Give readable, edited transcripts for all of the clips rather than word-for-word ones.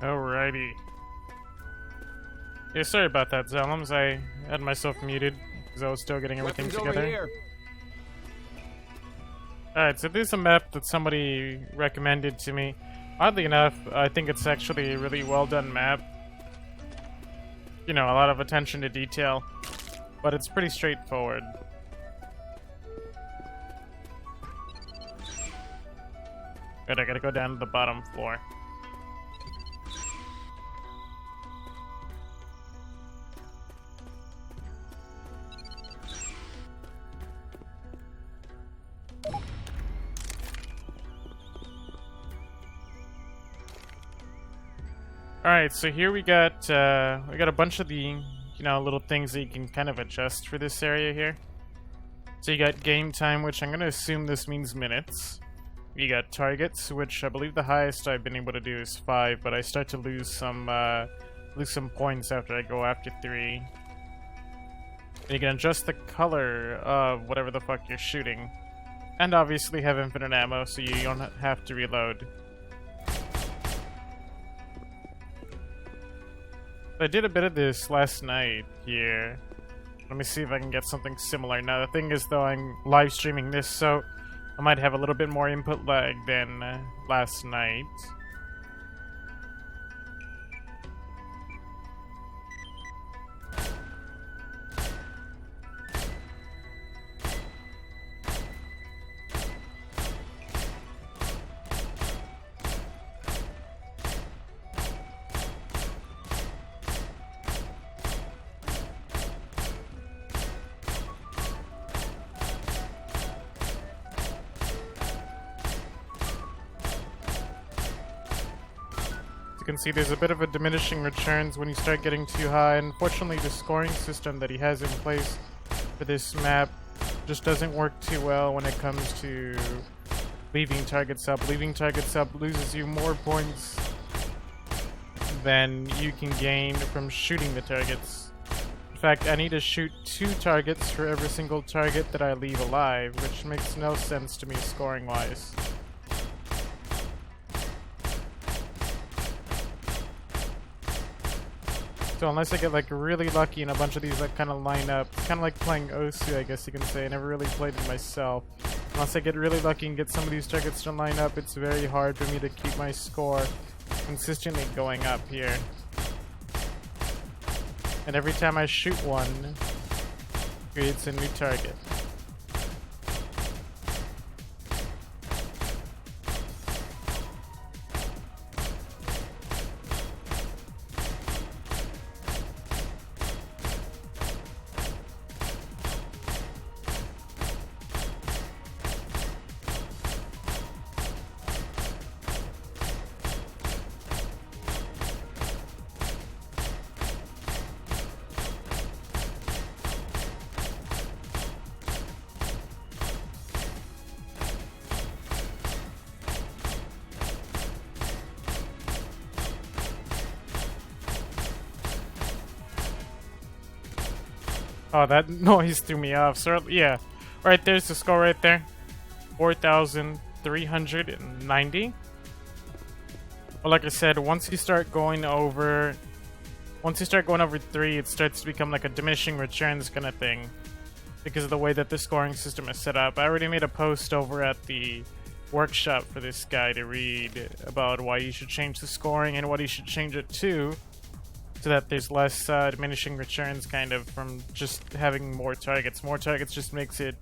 Alrighty. Yeah, sorry about that, Zellums. I had myself muted because I was still getting everything Weapons together. over here. Alright, so this is a map that somebody recommended to me. Oddly enough, I think it's actually a really well done map. You know, a lot of attention to detail, but it's pretty straightforward. Good, I gotta go down to the bottom floor. Alright, so here we got a bunch of the, you know, little things that you can kind of adjust for this area here. So you got game time, which I'm gonna assume this means minutes. You got targets, which I believe the highest I've been able to do is 5, but I start to lose some points after I go after 3. And you can adjust the color of whatever the fuck you're shooting. And obviously have infinite ammo, so you don't have to reload. I did a bit of this last night here. Let me see if I can get something similar. Now, the thing is, though, I'm live streaming this, so I might have a little bit more input lag than last night. You can see there's a bit of a diminishing returns when you start getting too high. Unfortunately, the scoring system that he has in place for this map just doesn't work too well when it comes to leaving targets up. Leaving targets up loses you more points than you can gain from shooting the targets. In fact, I need to shoot 2 targets for every single target that I leave alive, which makes no sense to me scoring-wise. So unless I get like really lucky and a bunch of these like kind of line up, it's kind of like playing Osu, I guess you can say. I never really played it myself. Unless I get really lucky and get some of these targets to line up, it's very hard for me to keep my score consistently going up here. And every time I shoot one, it creates a new target. Oh, that noise threw me off. So, yeah. Right there's the score right there. 4,390. Well, like I said, once you start going over 3, it starts to become like a diminishing returns kind of thing. Because of the way that the scoring system is set up. I already made a post over at the workshop for this guy to read about why you should change the scoring and what he should change it to. So that there's less diminishing returns kind of from just having more targets. More targets just makes it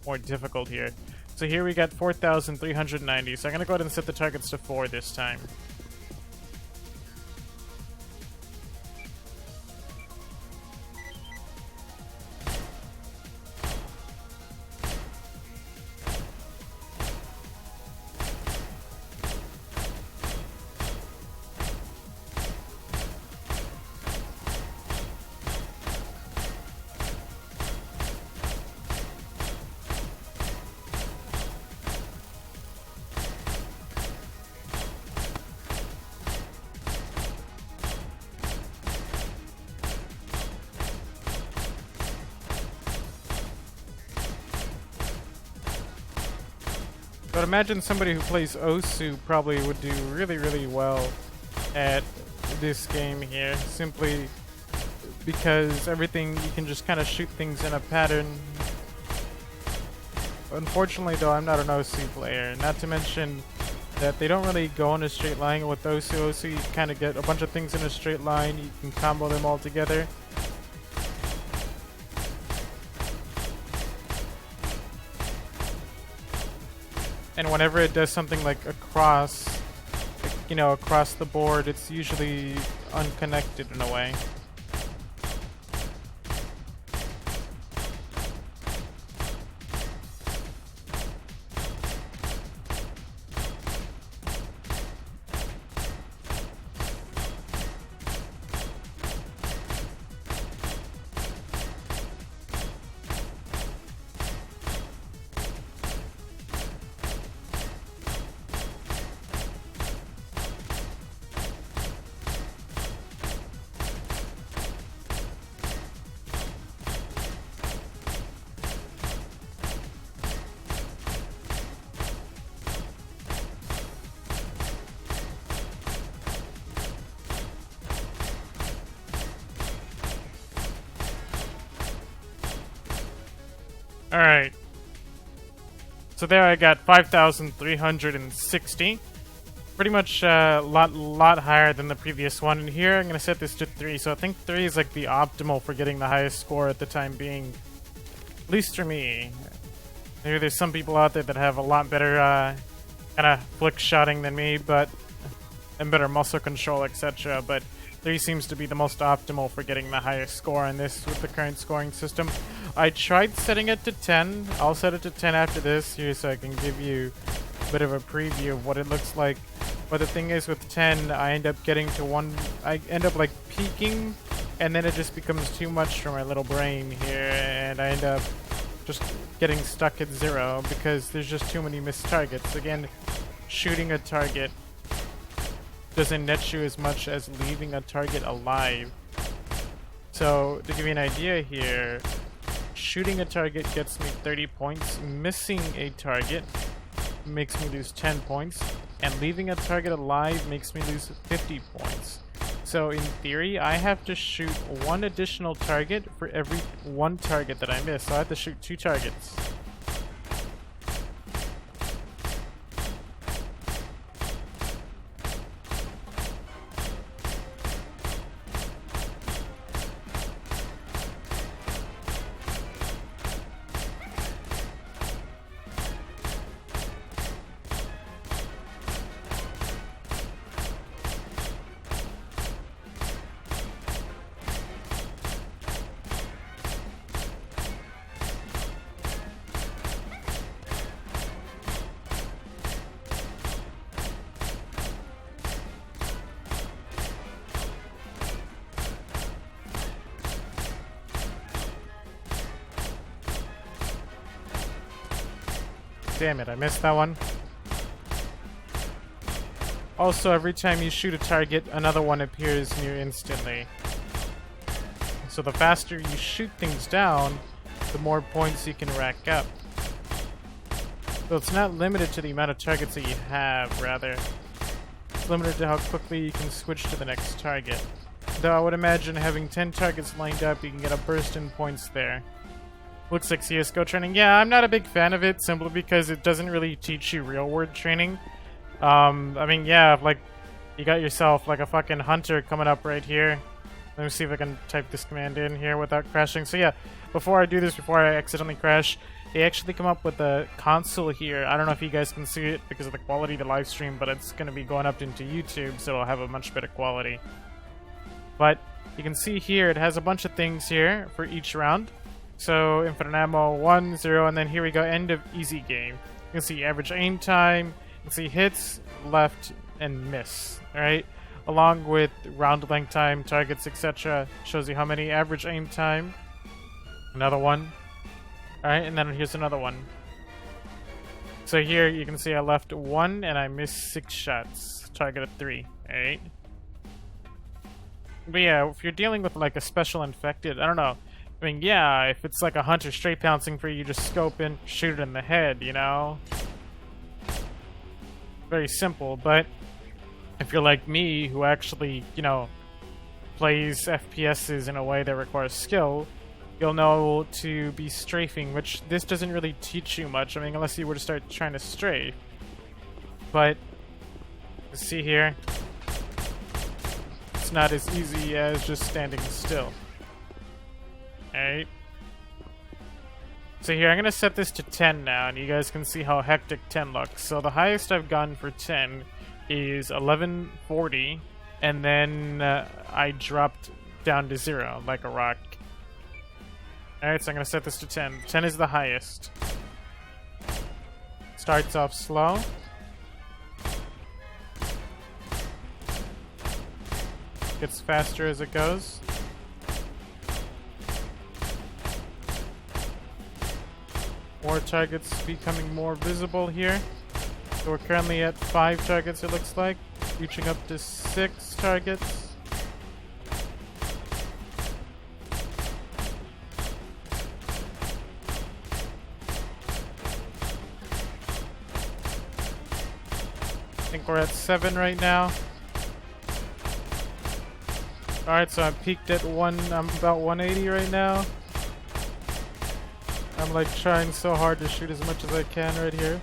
more difficult here. So here we got 4,390. So I'm going to go ahead and set the targets to 4 this time. But imagine somebody who plays Osu probably would do really, really well at this game here, simply because everything, you can just kind of shoot things in a pattern. Unfortunately though, I'm not an OC player, not to mention that they don't really go in a straight line. With OC, you kind of get a bunch of things in a straight line, you can combo them all together. And whenever it does something like across, like, you know, across the board, it's usually unconnected in a way. Alright. So there I got 5,360. Pretty much a lot higher than the previous one. And here I'm going to set this to 3. So I think 3 is like the optimal for getting the highest score at the time being. At least for me. Maybe there's some people out there that have a lot better kind of flick shotting than me, but and better muscle control, etc. But 3 seems to be the most optimal for getting the highest score on this with the current scoring system. I tried setting it to 10. I'll set it to 10 after this here so I can give you a bit of a preview of what it looks like. But the thing is, with 10, I end up getting to I end up like peaking, and then it just becomes too much for my little brain here, and I end up just getting stuck at 0 because there's just too many missed targets. Again, shooting a target doesn't net you as much as leaving a target alive. So to give you an idea here, shooting a target gets me 30 points, missing a target makes me lose 10 points, and leaving a target alive makes me lose 50 points. So in theory, I have to shoot 1 additional target for every 1 target that I miss. So I have to shoot 2 targets. Damn it, I missed that one. Also, every time you shoot a target, another one appears near instantly. So the faster you shoot things down, the more points you can rack up. So it's not limited to the amount of targets that you have, rather. It's limited to how quickly you can switch to the next target. Though I would imagine having 10 targets lined up, you can get a burst in points there. Looks like CSGO training. Yeah, I'm not a big fan of it, simply because it doesn't really teach you real-world training. I mean, yeah, like, you got yourself, like, a fucking hunter coming up right here. Let me see if I can type this command in here without crashing. So yeah, before I do this, before I accidentally crash, they actually come up with a console here. I don't know if you guys can see it because of the quality of the live stream, but it's going to be going up into YouTube, so it'll have a much better quality. But you can see here, it has a bunch of things here for each round. So infinite ammo 1, 0, and then here we go, end of easy game. You can see average aim time, you can see hits, left, and miss, alright? Along with round length time, targets, etc. Shows you how many average aim time. Another one. Alright, and then here's another one. So here you can see I left 1 and I missed 6 shots. Target of 3, alright? But yeah, if you're dealing with like a special infected, I don't know. I mean, yeah, if it's like a hunter straight pouncing for you, just scope in, shoot it in the head, you know? Very simple, but if you're like me, who actually, you know, plays FPSs in a way that requires skill, you'll know to be strafing, which this doesn't really teach you much. I mean, unless you were to start trying to strafe. But, see here, it's not as easy as just standing still. Alright. So here, I'm going to set this to 10 now, and you guys can see how hectic 10 looks. So the highest I've gotten for 10 is 1140, and then I dropped down to 0, like a rock. Alright, so I'm going to set this to 10. 10 is the highest. Starts off slow. Gets faster as it goes. More targets becoming more visible here. So we're currently at 5 targets, it looks like. Reaching up to 6 targets. I think we're at 7 right now. Alright, so I'm peaked at I'm about 180 right now. I'm like trying so hard to shoot as much as I can right here.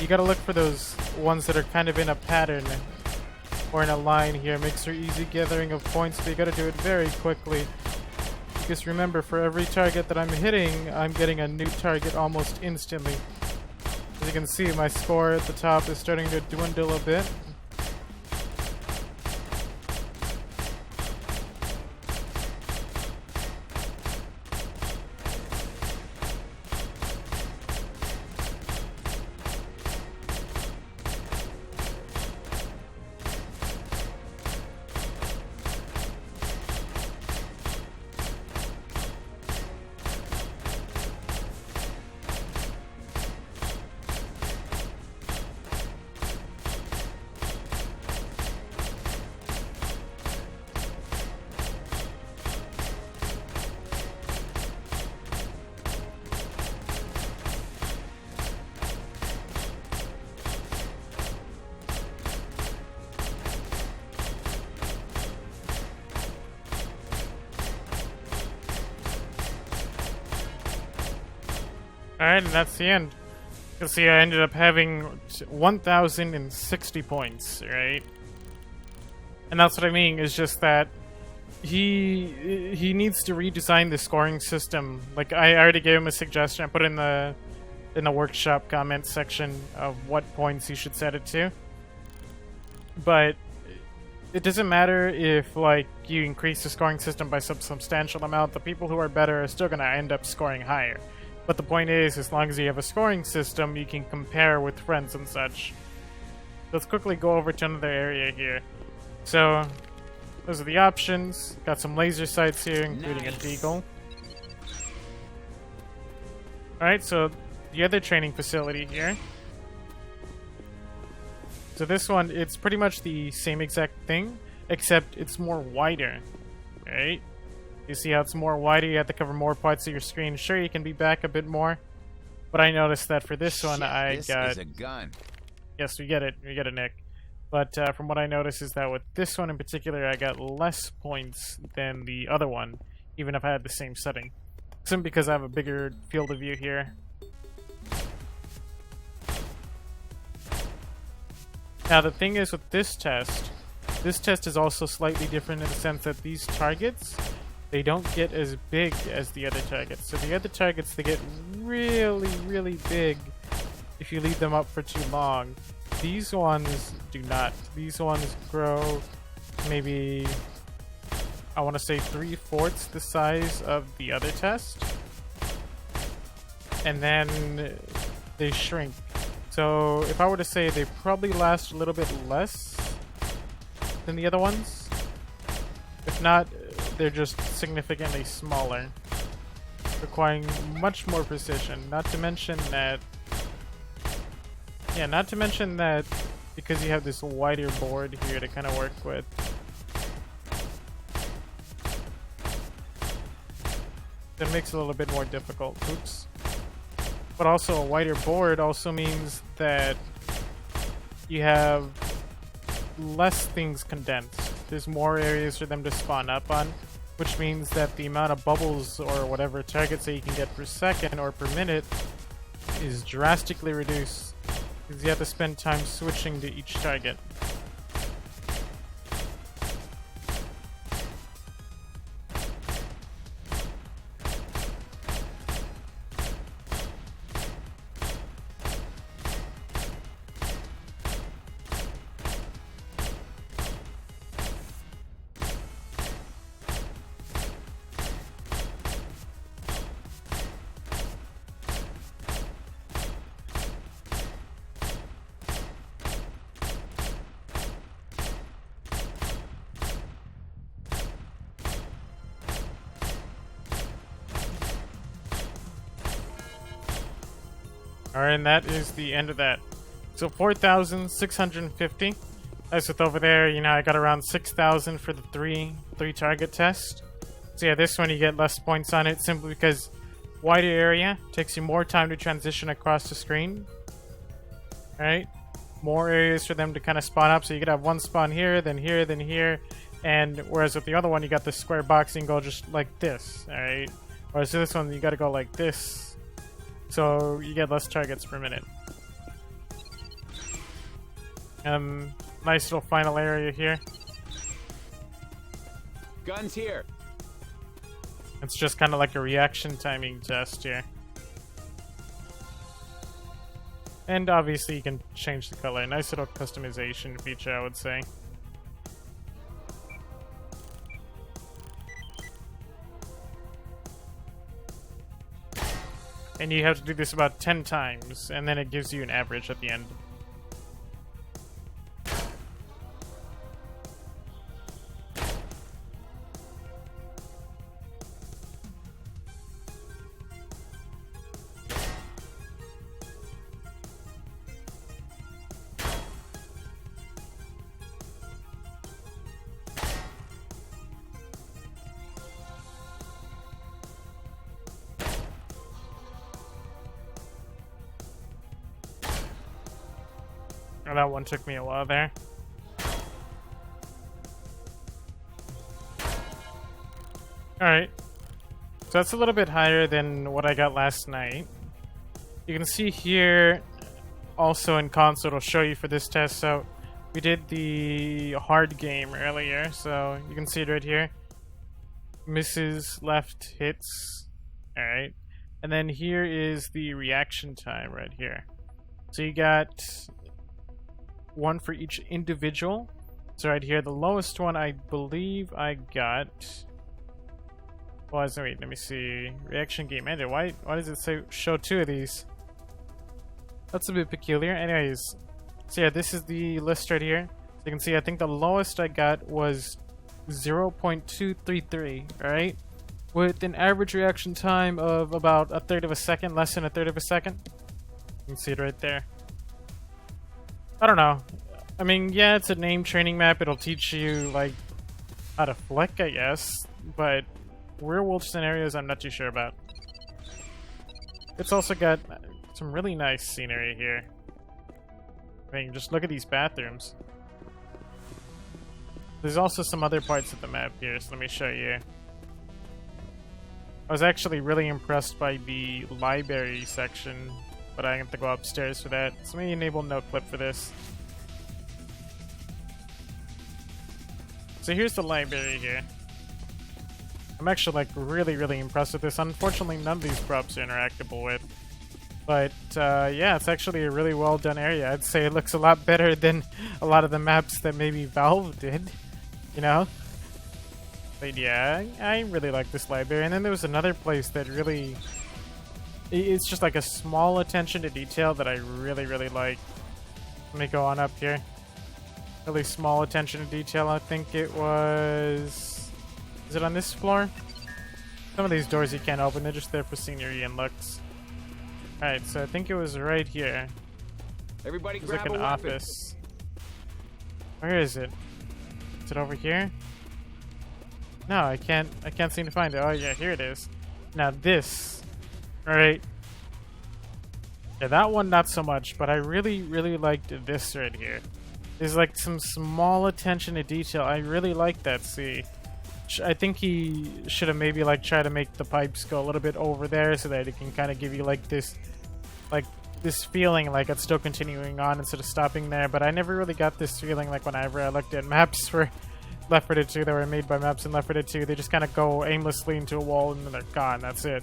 You gotta look for those ones that are kind of in a pattern or in a line here. Makes for easy gathering of points, but you gotta do it very quickly. Because remember, for every target that I'm hitting, I'm getting a new target almost instantly. As you can see, my score at the top is starting to dwindle a bit. Alright, and that's the end. You can see I ended up having 1,060 points, right? And that's what I mean, is just that he needs to redesign the scoring system. Like, I already gave him a suggestion. I put it in the workshop comment section of what points he should set it to. But it doesn't matter if, like, you increase the scoring system by some substantial amount. The people who are better are still going to end up scoring higher. But the point is, as long as you have a scoring system, you can compare with friends and such. Let's quickly go over to another area here. So, those are the options. Got some laser sights here, including a deagle. Alright, so the other training facility here. So this one, it's pretty much the same exact thing, except it's more wider. Right? You see how it's more wider, you have to cover more parts of your screen. Sure, you can be back a bit more, but I noticed that for this one, this is a gun. Yes, we get it, Nick. But from what I noticed is that with this one in particular, I got less points than the other one, even if I had the same setting. Simply because I have a bigger field of view here. Now the thing is with this test is also slightly different in the sense that these targets, they don't get as big as the other targets. So the other targets, they get really, really big if you leave them up for too long. These ones do not. These ones grow maybe, I want to say 3/4 the size of the other test. And then they shrink. So if I were to say, they probably last a little bit less than the other ones. If not, they're just significantly smaller, requiring much more precision. Not to mention that because you have this wider board here to kind of work with. That makes it a little bit more difficult. Oops. But also a wider board also means that you have less things condensed. There's more areas for them to spawn up on, which means that the amount of bubbles or whatever targets that you can get per second or per minute is drastically reduced, because you have to spend time switching to each target. Alright, and that is the end of that. So 4,650. As with over there, you know, I got around 6,000 for the three target test. So yeah, this one you get less points on it simply because wider area takes you more time to transition across the screen. Alright? More areas for them to kind of spawn up, so you could have one spawn here, then here, then here. And whereas with the other one, you got the square box, you can go just like this. Alright? Whereas this one, you gotta go like this. So you get less targets per minute. Nice little final area here. Guns here. It's just kind of like a reaction timing test here. And obviously you can change the color. Nice little customization feature, I would say. And you have to do this about 10 times, and then it gives you an average at the end. Oh, that one took me a while there. Alright. So that's a little bit higher than what I got last night. You can see here, also in console, it'll show you for this test. So we did the hard game earlier, so you can see it right here. Misses, left, hits. Alright. And then here is the reaction time right here. So you got one for each individual. So right here, the lowest one I believe I got was, wait, let me see. Reaction game ended. Why does it say show two of these? That's a bit peculiar. Anyways, so yeah, this is the list right here. So you can see, I think the lowest I got was 0.233, alright? With an average reaction time of about a third of a second, less than a third of a second. You can see it right there. I don't know. I mean, yeah, it's a name training map. It'll teach you, like, how to flick, I guess. But real-world scenarios, I'm not too sure about. It's also got some really nice scenery here. I mean, just look at these bathrooms. There's also some other parts of the map here, so let me show you. I was actually really impressed by the library section, but I have to go upstairs for that. So let me enable no clip for this. So here's the library here. I'm actually like really impressed with this. Unfortunately, none of these props are interactable with. But yeah, it's actually a really well done area. I'd say it looks a lot better than a lot of the maps that maybe Valve did, you know? But yeah, I really like this library. And then there was another place that really... It's just like a small attention to detail that I really like. Let me go on up here. Really small attention to detail. I think it was... Is it on this floor? Some of these doors you can't open. They're just there for scenery and looks. Alright, so I think it was right here. Everybody It's grab like an a weapon. office. Where is it? Is it over here? No, I can't seem to find it. Oh yeah, here it is. Now this. Alright. Yeah, that one not so much, but I really liked this right here. There's like some small attention to detail. I really like that. See, I think he should have maybe like tried to make the pipes go a little bit over there so that it can kind of give you like this feeling like it's still continuing on instead of stopping there. But I never really got this feeling like whenever I looked at maps for Left 4 Dead 2 that were made by maps in Left 4 Dead 2. They just kind of go aimlessly into a wall and then they're gone. That's it.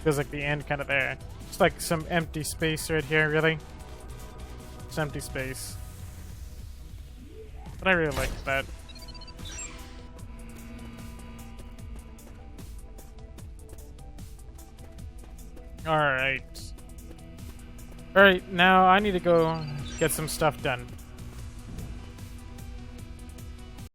Feels like the end kind of there. Just like some empty space right here, really. It's empty space. But I really liked that. Alright. Alright, now I need to go get some stuff done.